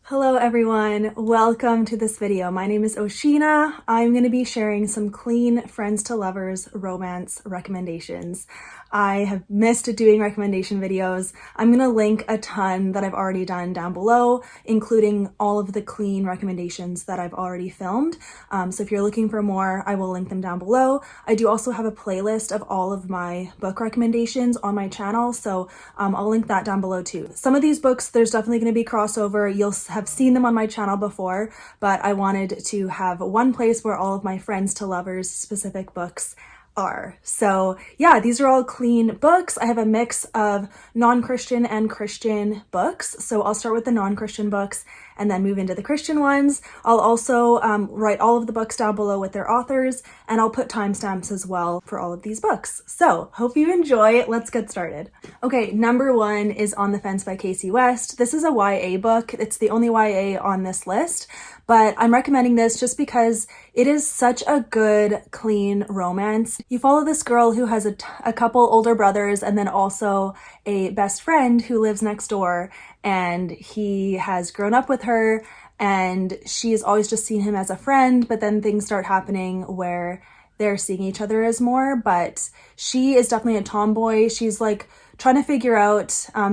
Hello everyone, welcome to this video. My name is Oceana. I'm going to be sharing some clean friends to lovers romance recommendations. I have missed doing recommendation videos. I'm going to link a ton that I've already done down below, including all of the clean recommendations that I've already filmed. So if you're looking for more, I will link them down below. I do also have a playlist of all of my book recommendations on my channel, so I'll link that down below too. Some of these books, there's definitely going to be crossover. You'll have seen them on my channel before, but I wanted to have one place where all of my friends to lovers specific books are. So yeah, these are all clean books. I have a mix of non-Christian and Christian books. So I'll start with the non-Christian books and then move into the Christian ones. I'll also write all of the books down below with their authors, and I'll put timestamps as well for all of these books. So hope you enjoy. Let's get started. Okay, number one is On the Fence by Kasie West. This is a YA book. It's the only YA on this list, but I'm recommending this just because it is such a good, clean romance. You follow this girl who has a couple older brothers and then also a best friend who lives next door, and he has grown up with her and she's always just seen him as a friend, but then things start happening where they're seeing each other as more, but she is definitely a tomboy. She's like trying to figure out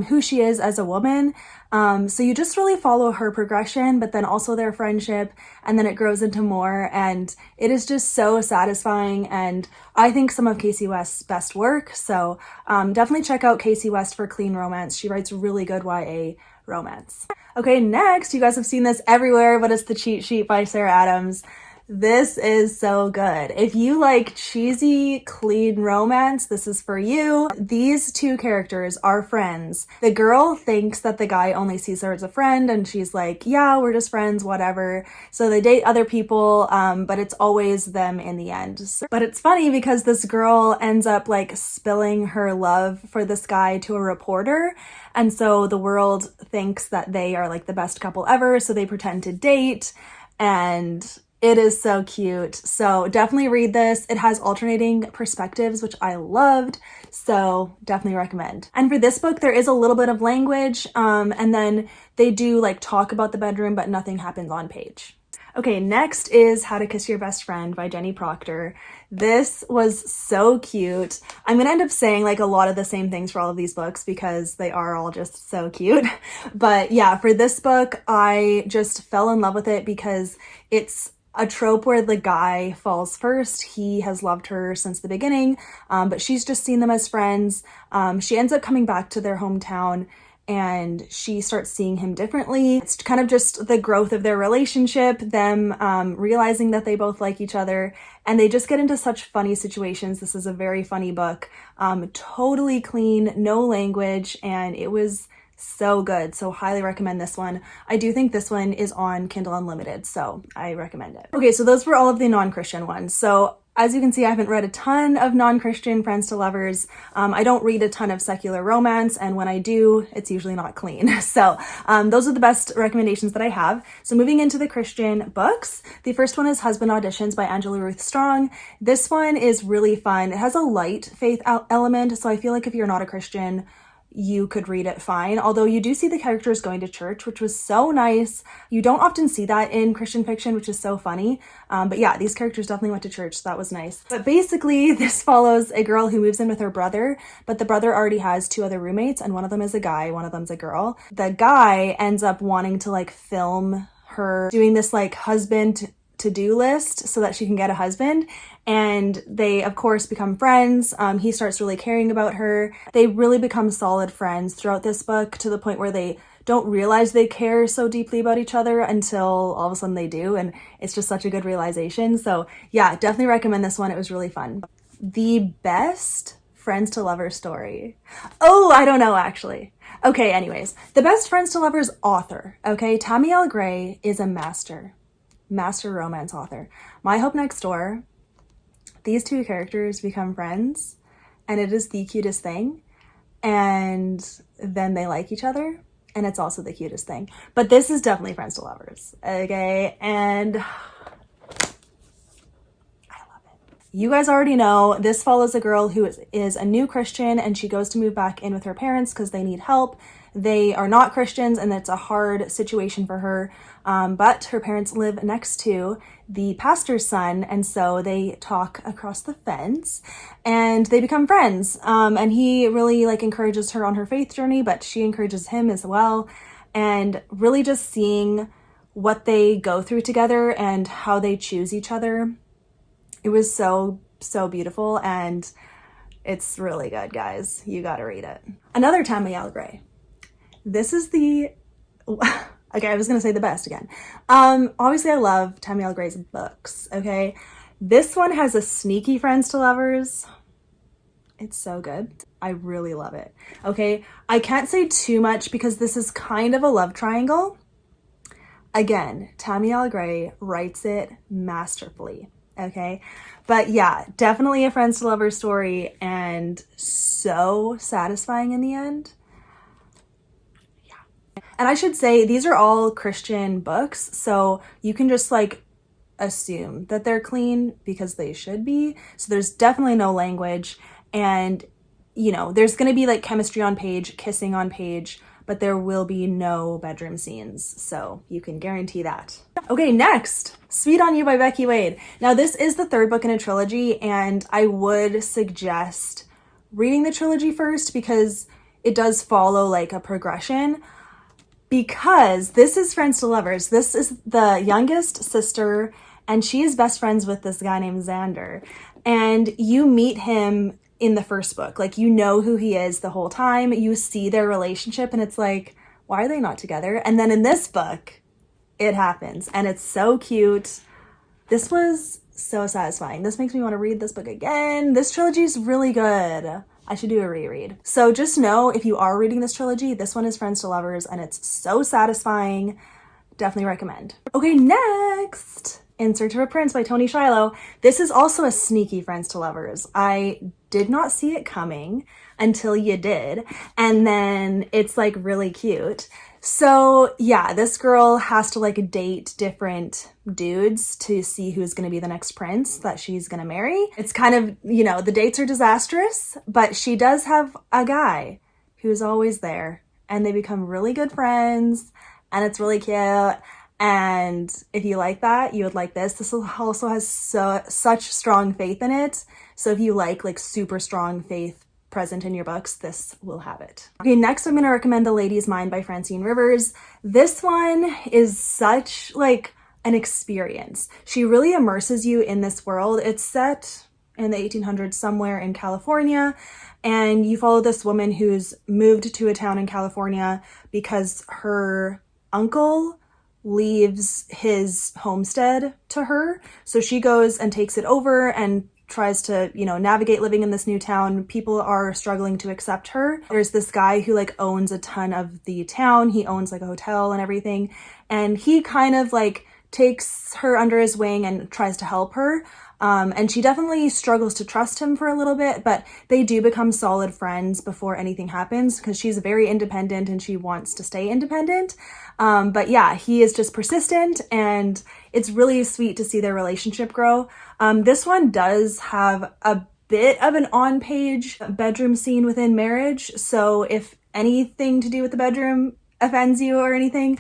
who she is as a woman. So you just really follow her progression, but then also their friendship, and then it grows into more, and it is just so satisfying, and I think some of Kasie West's best work. So definitely check out Kasie West for clean romance. She writes really good YA romance. Okay, next, you guys have seen this everywhere, but it's The Cheat Sheet by Sarah Adams. This is so good. If you like cheesy, clean romance, this is for you. These two characters are friends. The girl thinks that the guy only sees her as a friend, and she's like, yeah, we're just friends, whatever. So they date other people, but it's always them in the end. But it's funny because this girl ends up like spilling her love for this guy to a reporter. And so the world thinks that they are like the best couple ever. So they pretend to date, and it is so cute. So definitely read this. It has alternating perspectives, which I loved. So definitely recommend. And for this book, there is a little bit of language, and then they do like talk about the bedroom, but nothing happens on page. Okay, next is How to Kiss Your Best Friend by Jenny Proctor. This was so cute. I'm gonna end up saying like a lot of the same things for all of these books because they are all just so cute. But yeah, for this book, I just fell in love with it because it's a trope where the guy falls first. He has loved her since the beginning, but she's just seen them as friends. She ends up coming back to their hometown and she starts seeing him differently. It's kind of just the growth of their relationship, them realizing that they both like each other, and they just get into such funny situations. This is a very funny book, totally clean, no language, and it was so good. So highly recommend this one. I do think this one is on Kindle Unlimited, so I recommend it. Okay, so those were all of the non-Christian ones. So as you can see, I haven't read a ton of non-Christian friends to lovers. I don't read a ton of secular romance, and when I do, it's usually not clean. So those are the best recommendations that I have. So moving into the Christian books, the first one is Husband Auditions by Angela Ruth Strong. This one is really fun. It has a light faith element, so I feel like if you're not a Christian, you could read it fine, although you do see the characters going to church, which was so nice. You don't often see that in Christian fiction, which is so funny. But yeah, these characters definitely went to church, so that was nice. But basically, this follows a girl who moves in with her brother, but the brother already has two other roommates, and one of them is a guy, one of them's a girl. The guy ends up wanting to like film her doing this like husband to-do list so that she can get a husband, and they of course become friends. He starts really caring about her. They really become solid friends throughout this book, to the point where they don't realize they care so deeply about each other until all of a sudden they do, and it's just such a good realization. So yeah, definitely recommend this one. It was really fun. The best friends to lovers story. Oh, I don't know actually. Okay, anyways, the best friends to lovers author. Okay, Tammy Gray is a master romance author. My Hope Next Door, these two characters become friends, and it is the cutest thing, and then they like each other, and it's also the cutest thing. But this is definitely friends to lovers, okay? And I love it. You guys already know this follows a girl who is a new Christian, and she goes to move back in with her parents because they need help. They are not Christians and it's a hard situation for her, but her parents live next to the pastor's son, and so they talk across the fence and they become friends. And he really like encourages her on her faith journey, but she encourages him as well. And really just seeing what they go through together and how they choose each other. It was so beautiful, and it's really good, guys. You gotta read it. Another Tammy Gray. This is the, okay, I was gonna say the best again. Obviously I love Tammy Gray's books, okay? This one has a sneaky friends to lovers. It's so good. I really love it. Okay, I can't say too much because this is kind of a love triangle. Again, Tammy Gray writes it masterfully, okay? But yeah, definitely a friends to lovers story, and so satisfying in the end. Yeah. And I should say, these are all Christian books, so you can just like assume that they're clean because they should be. So there's definitely no language, and you know, there's gonna be like chemistry on page, kissing on page, but there will be no bedroom scenes, so you can guarantee that. Okay, next, Sweet on You by Becky Wade. Now this is the third book in a trilogy, and I would suggest reading the trilogy first because it does follow like a progression, because this is friends to lovers. This is the youngest sister, and she is best friends with this guy named Xander, and you meet him in the first book. Like, you know who he is the whole time. You see their relationship and it's like, why are they not together? And then in this book, it happens and it's so cute. This was so satisfying. This makes me want to read this book again. This trilogy is really good. I should do a reread. So just know, if you are reading this trilogy, this one is friends to lovers and it's so satisfying. Definitely recommend. Okay, next, In Search of a Prince by Toni Shiloh. This is also a sneaky friends to lovers. I did not see it coming until you did, and then it's like really cute. So yeah, this girl has to like date different dudes to see who's going to be the next prince that she's going to marry. It's kind of, you know, the dates are disastrous, but she does have a guy who's always there, and they become really good friends, and it's really cute. And if you like that, you would like this. This also has such strong faith in it. So if you like super strong faith present in your books, this will have it. Okay, next I'm going to recommend The Lady's Mind by Francine Rivers. This one is such like an experience. She really immerses you in this world. It's set in the 1800s somewhere in California, and you follow this woman who's moved to a town in California because her uncle leaves his homestead to her. So she goes and takes it over and tries to, you know, navigate living in this new town. People are struggling to accept her. There's this guy who like owns a ton of the town. He owns like a hotel and everything. And he kind of like takes her under his wing and tries to help her. And she definitely struggles to trust him for a little bit, but they do become solid friends before anything happens because she's very independent and she wants to stay independent. But yeah, he is just persistent, and it's really sweet to see their relationship grow. This one does have a bit of an on-page bedroom scene within marriage. So if anything to do with the bedroom offends you or anything,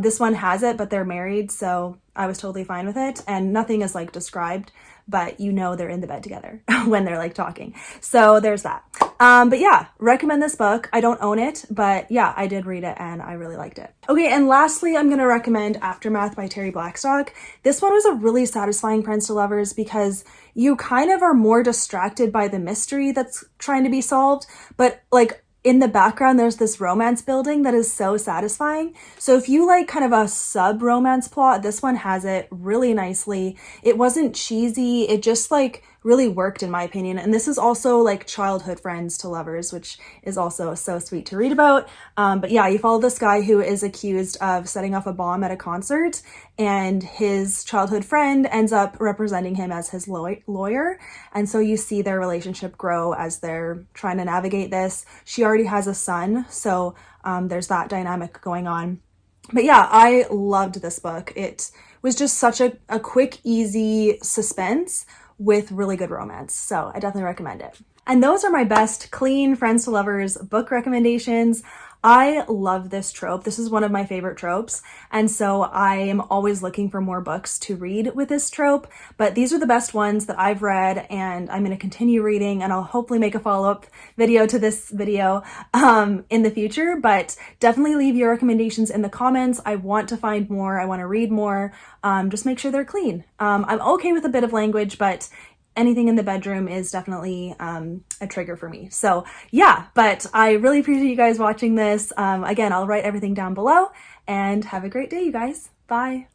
this one has it, but they're married, so I was totally fine with it, and nothing is like described, but you know they're in the bed together when they're like talking. So there's that. But yeah, recommend this book. I don't own it, but yeah, I did read it and I really liked it. Okay, and lastly, I'm gonna recommend Aftermath by Terri Blackstock. This one was a really satisfying friends to lovers because you kind of are more distracted by the mystery that's trying to be solved, but like in the background, there's this romance building that is so satisfying. So if you like kind of a sub-romance plot, this one has it really nicely. It wasn't cheesy. It just like really worked in my opinion. And this is also like childhood friends to lovers, which is also so sweet to read about. But yeah, you follow this guy who is accused of setting off a bomb at a concert, and his childhood friend ends up representing him as his lawyer. And so you see their relationship grow as they're trying to navigate this. She already has a son, so there's that dynamic going on. But yeah, I loved this book. It was just such a quick, easy suspense with really good romance. So I definitely recommend it. And those are my best clean friends to lovers book recommendations. I love this trope. This is one of my favorite tropes. And so I am always looking for more books to read with this trope, but these are the best ones that I've read, and I'm going to continue reading, and I'll hopefully make a follow-up video to this video in the future. But definitely leave your recommendations in the comments. I want to find more. I want to read more. Just make sure they're clean. I'm okay with a bit of language, but anything in the bedroom is definitely a trigger for me. So yeah, but I really appreciate you guys watching this. Again, I'll write everything down below, and have a great day, you guys. Bye.